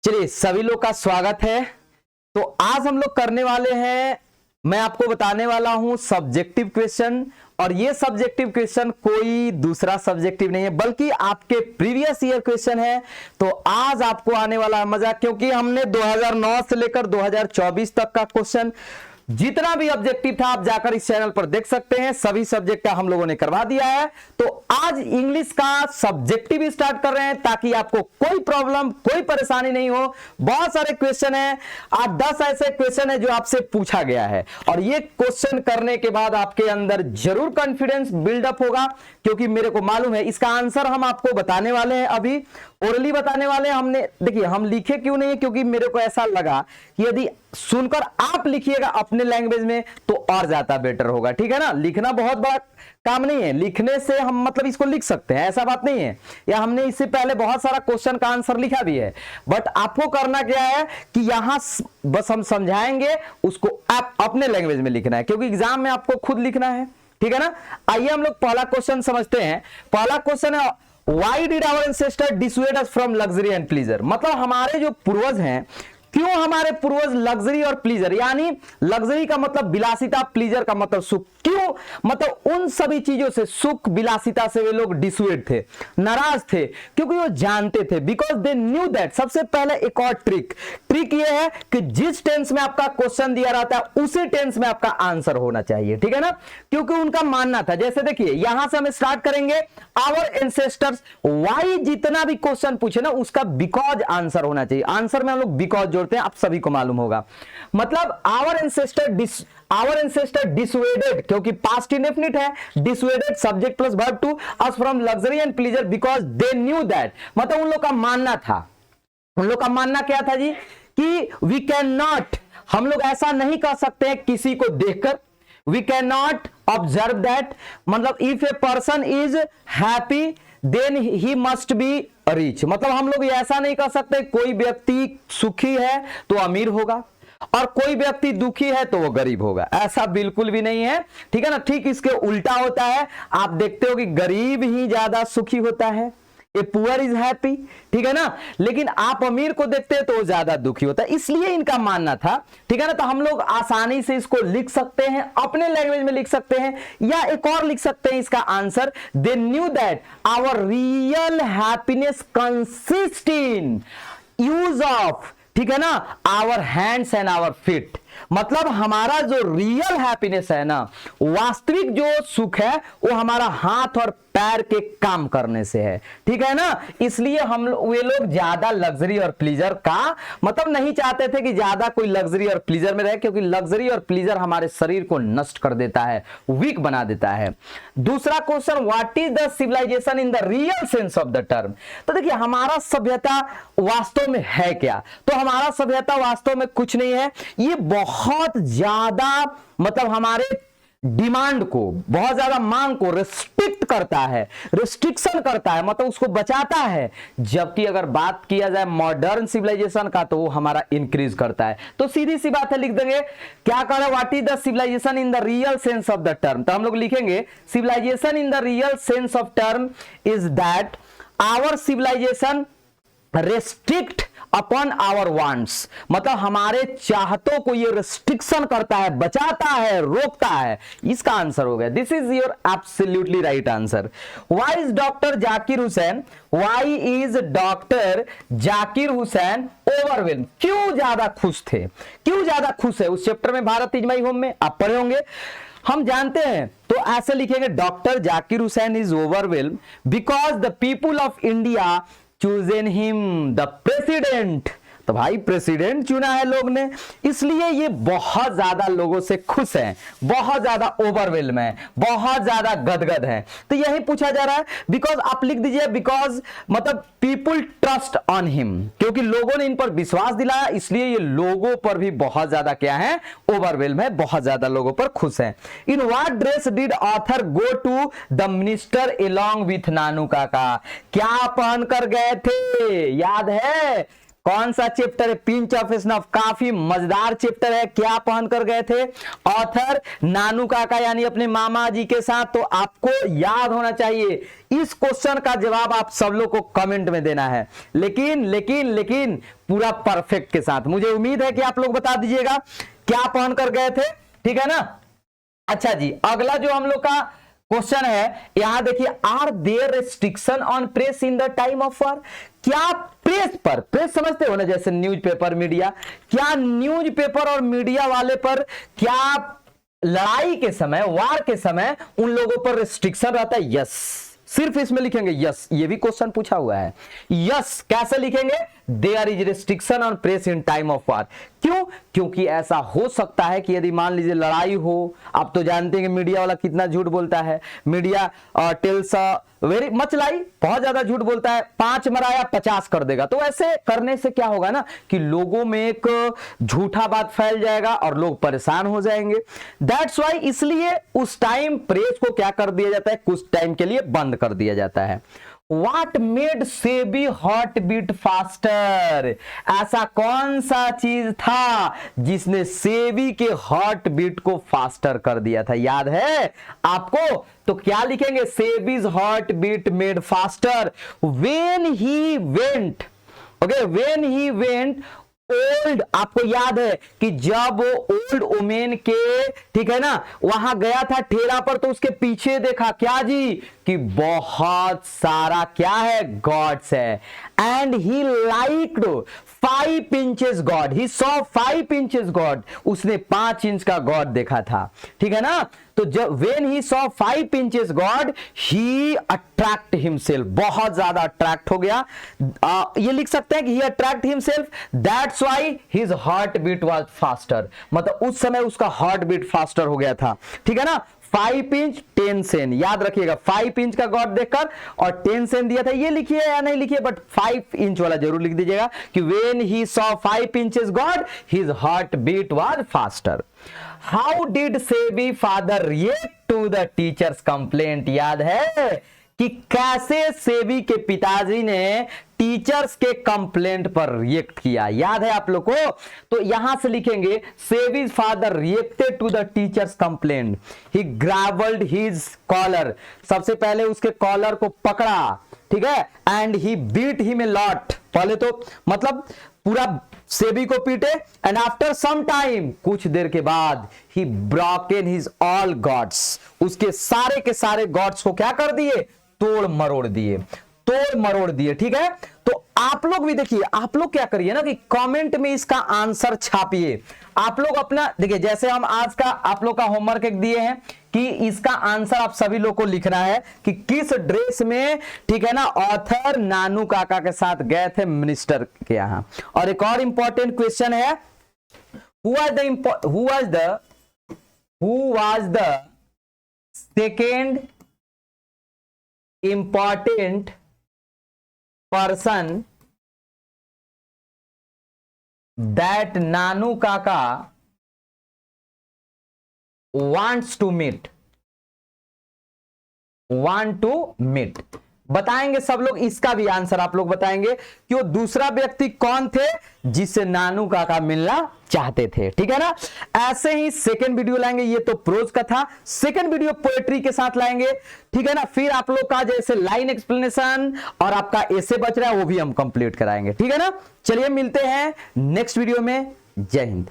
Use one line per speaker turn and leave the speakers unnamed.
चलिए सभी लोग का स्वागत है। तो आज हम लोग करने वाले हैं, मैं आपको बताने वाला हूं सब्जेक्टिव क्वेश्चन। और ये सब्जेक्टिव क्वेश्चन कोई दूसरा सब्जेक्टिव नहीं है बल्कि आपके प्रीवियस ईयर क्वेश्चन है। तो आज आपको आने वाला है मजा, क्योंकि हमने 2009 से लेकर 2024 तक का क्वेश्चन जितना भी ऑब्जेक्टिव था आप जाकर इस चैनल पर देख सकते हैं, सभी सब्जेक्ट का हम लोगों ने करवा दिया है। तो आज इंग्लिश का सब्जेक्टिव स्टार्ट कर रहे हैं ताकि आपको कोई प्रॉब्लम कोई परेशानी नहीं हो। बहुत सारे क्वेश्चन हैं, 8-10 ऐसे क्वेश्चन है जो आपसे पूछा गया है और ये क्वेश्चन करने के बाद आपके अंदर जरूर कॉन्फिडेंस बिल्डअप होगा, क्योंकि मेरे को मालूम है इसका आंसर हम आपको बताने वाले हैं, अभी ओरली बताने वाले हैं। हमने देखिए हम लिखे क्यों नहीं है, क्योंकि मेरे को ऐसा लगा कि यदि सुनकर आप लिखिएगा अपने लैंग्वेज में तो और ज्यादा बेटर होगा, ठीक है ना। लिखना बहुत बड़ा काम नहीं है, लिखने से हम मतलब इसको लिख सकते हैं, ऐसा बात नहीं है। या हमने इससे पहले बहुत सारा क्वेश्चन का आंसर लिखा भी है, बट आपको करना क्या है कि यहां बस हम समझाएंगे, उसको आप अपने लैंग्वेज में लिखना है, क्योंकि एग्जाम में आपको खुद लिखना है, ठीक है ना। आइए हम लोग पहला क्वेश्चन समझते हैं। पहला क्वेश्चन है, Why did our ancestor dissuade us from luxury and pleasure? मतलब हमारे जो पूर्वज हैं, क्यों हमारे पूर्वज लग्जरी और प्लीजर, यानी लग्जरी का मतलब विलासिता, प्लीजर का मतलब सुख, क्यों मतलब उन सभी चीजों से, सुख विलासिता से वे लोग डिसुएड थे, नाराज थे, क्योंकि वो जानते थे, बिकॉज दे न्यू दैट। सबसे पहले एक और ट्रिक ये है कि जिस टेंस में आपका क्वेश्चन दिया रहता है उसी टेंस में आपका आंसर होना चाहिए, ठीक है ना। क्योंकि उनका मानना था, जैसे देखिए यहां से हम स्टार्ट करेंगे, आवर एंसेस्टर्स, वाई जितना भी क्वेश्चन पूछे ना उसका बिकॉज आंसर होना चाहिए। आंसर में हम लोग बिकॉज जोड़ते हैं, आप सभी को मालूम होगा। मतलब आवर एंसेस्टर डिसुएडेड, क्योंकि पास्ट इंडेफिनिट है, dissuaded subject plus verb to us from luxury and pleasure because they knew that. मतलब उन लोग का मानना था, उन लोग का मानना क्या था जी, कि वी कैन नॉट, हम लोग ऐसा नहीं कर सकते हैं किसी को देखकर, we can not observe that, मतलब if a person is happy then he must be rich. मतलब हम लोग ऐसा नहीं कर सकते कोई व्यक्ति सुखी है तो अमीर होगा और कोई व्यक्ति दुखी है तो वो गरीब होगा, ऐसा बिल्कुल भी नहीं है, ठीक है ना। ठीक इसके उल्टा होता है, आप देखते हो कि गरीब ही ज्यादा सुखी होता है, ए पुअर इज हैप्पी, ठीक है ना। लेकिन आप अमीर को देखते हैं तो वो ज्यादा दुखी होता है, इसलिए इनका मानना था, ठीक है ना। तो हम लोग आसानी से इसको लिख सकते हैं, अपने लैंग्वेज में लिख सकते हैं, या एक और लिख सकते हैं इसका answer, they knew that our real happiness consist in use of, ठीक है ना, our hands and our feet. मतलब हमारा जो रियल हैप्पीनेस है ना, वास्तविक जो सुख है वो हमारा हाथ और पैर के काम करने से है, ठीक है ना। इसलिए वे लोग ज्यादा लग्जरी और प्लीजर का मतलब नहीं चाहते थे कि ज्यादा कोई लग्जरी और प्लीजर में रहे, क्योंकि लग्जरी और प्लीजर हमारे शरीर को नष्ट कर देता है, वीक बना देता है। दूसरा question, what is the civilization in the real sense of the term. तो देखिए हमारा सभ्यता वास्तव में है क्या, तो हमारा सभ्यता वास्तव में कुछ नहीं है, ये बहुत ज्यादा मतलब हमारे डिमांड को, बहुत ज्यादा मांग को रिस्ट्रिक्ट करता है, रिस्ट्रिक्शन करता है, मतलब उसको बचाता है। जबकि अगर बात किया जाए मॉडर्न सिविलाइजेशन का तो वो हमारा इंक्रीज करता है। तो सीधी सी बात है, लिख देंगे क्या कह रहा है, what is the civilization in the real sense of the term. तो हम लोग लिखेंगे civilization in the real sense of term is that our civilization restrict upon our wants, मतलब हमारे चाहतों को ये रिस्ट्रिक्शन करता है, बचाता है, रोकता है। इसका आंसर हो गया, this is your absolutely right answer. Why is doctor Zakir Hussain, why is doctor Zakir Hussain overwhelm, क्यों ज्यादा खुश थे, क्यों ज्यादा खुश है। उस चैप्टर में भारत इज माय होम में आप पढ़े होंगे, हम जानते हैं। तो ऐसे लिखेंगे, doctor Zakir Hussain is overwhelm because the people of India chosen him the president। तो भाई प्रेसिडेंट चुना है लोग ने, इसलिए ये बहुत ज्यादा लोगों से खुश हैं, बहुत ज्यादा ओवरवेल्म है, बहुत ज्यादा गदगद है। तो यही पूछा जा रहा है, बिकॉज आप लिख दीजिए, बिकॉज मतलब पीपुल ट्रस्ट ऑन हिम, क्योंकि लोगों ने इन पर विश्वास दिलाया, इसलिए ये लोगों पर भी बहुत ज्यादा क्या है, ओवरवेल्म है, बहुत ज्यादा लोगों पर खुश है। In what dress did author go to the minister along with Nanu Kaka, क्या पहनकर गए थे, याद है कौन सा चैप्टर है? पिंच ऑफ स्नफ, काफी मजेदार चैप्टर है। क्या पहन कर गए थे ऑथर? नानू काका यानी अपने मामा जी के साथ। तो आपको याद होना चाहिए। इस क्वेश्चन का जवाब आप सब लोग को कमेंट में देना है, लेकिन लेकिन लेकिन पूरा परफेक्ट के साथ। मुझे उम्मीद है कि आप लोग बता दीजिएगा क्या पहन कर गए थे, ठीक है ना। अच्छा जी, अगला जो हम लोग का क्वेश्चन है, यहां देखिए, are there restriction on press in the time of war? क्या प्रेस पर, प्रेस समझते हो ना, जैसे न्यूज़पेपर, मीडिया, क्या न्यूज़पेपर और मीडिया वाले पर क्या लड़ाई के समय, वार के समय उन लोगों पर रिस्ट्रिक्शन रहता है? यस, सिर्फ इसमें लिखेंगे यस। ये भी क्वेश्चन पूछा हुआ है। यस कैसे लिखेंगे? There is restriction on press in time of war. क्यों? क्योंकि ऐसा हो सकता है कि यदि मान लीजिए लड़ाई हो, आप तो जानते हैं कि मीडिया वाला कितना झूठ बोलता है। मीडिया टेल्स वेरी मच लाई, बहुत ज्यादा झूठ बोलता है। 5 मराया 50 कर देगा। तो ऐसे करने से क्या होगा ना कि लोगों में एक झूठा बात फैल जाएगा और लोग परेशान हो जाएंगे। दैट्स वाई, इसलिए उस टाइम प्रेस को क्या कर दिया जाता है? कुछ टाइम के लिए बंद कर दिया जाता है। What made Sebi heart beat faster? ऐसा कौन सा चीज था जिसने सेबी के हार्ट बीट को फास्टर कर दिया था? याद है आपको? तो क्या लिखेंगे? Sebi's heart beat made faster when he went, okay, when he went old. आपको याद है कि जब वो ओल्ड वुमेन के, ठीक है ना, वहां गया था ठेला पर, तो उसके पीछे देखा क्या जी कि बहुत सारा क्या है? गॉड्स है। And he liked 5 inches God, he saw 5 inches God. उसने 5 इंच का गॉड देखा था, ठीक है ना। तो जब when he saw 5 inches God he attract himself, बहुत ज्यादा अट्रैक्ट हो गया। ये लिख सकते हैं कि he attract himself, that's why his heart beat was faster. मतलब उस समय उसका हार्ट बीट फास्टर हो गया था, ठीक है ना। 5 इंच 10 सेन, याद रखिएगा। 5 इंच का गॉड देखकर और 10 सेन दिया था। ये लिखिए या नहीं लिखिए, बट 5 इंच वाला जरूर लिख दीजिएगा कि when he saw 5 inches god his heart beat was faster. How did Sebi father react to the teacher's complaint? याद है कि कैसे सेबी के पिताजी ने टीचर्स के कंप्लेंट पर रिएक्ट किया? याद है आप लोग को? तो यहां से लिखेंगे Sebi's father reacted to the teacher's complaint. He grabbed his collar, सबसे पहले उसके कॉलर को पकड़ा, ठीक है। And he beat him a lot, पहले तो मतलब पूरा सेबी को पीटे। एंड आफ्टर सम टाइम, कुछ देर के बाद, ही ब्रोकन हिज ऑल गॉड्स, उसके सारे के सारे गॉड्स को क्या कर दिए? तोड़ मरोड़ दिए, तोड़ मरोड़ दिए, ठीक है। तो आप लोग भी देखिए, आप लोग क्या करिए ना कि कमेंट में इसका आंसर छापिए। आप लोग अपना देखिए, जैसे हम आज का आप लोग का होमवर्क एक दिए हैं कि इसका आंसर आप सभी लोग को लिखना है कि किस ड्रेस में, ठीक है ना, ऑथर नानू काका के साथ गए थे मिनिस्टर के यहां। और एक और इंपॉर्टेंट क्वेश्चन है, who was the second important person that Nanu Kaka wants to meet, बताएंगे सब लोग। इसका भी आंसर आप लोग बताएंगे कि वो दूसरा व्यक्ति कौन थे जिससे नानू काका मिलना चाहते थे, ठीक है ना। ऐसे ही सेकंड वीडियो लाएंगे, ये तो प्रोज का था। सेकंड वीडियो पोएट्री के साथ लाएंगे, ठीक है ना। फिर आप लोग का जैसे लाइन एक्सप्लेनेशन और आपका ऐसे बच रहा है वो भी हम कंप्लीट कराएंगे, ठीक है ना। चलिए मिलते हैं नेक्स्ट वीडियो में। जय हिंद।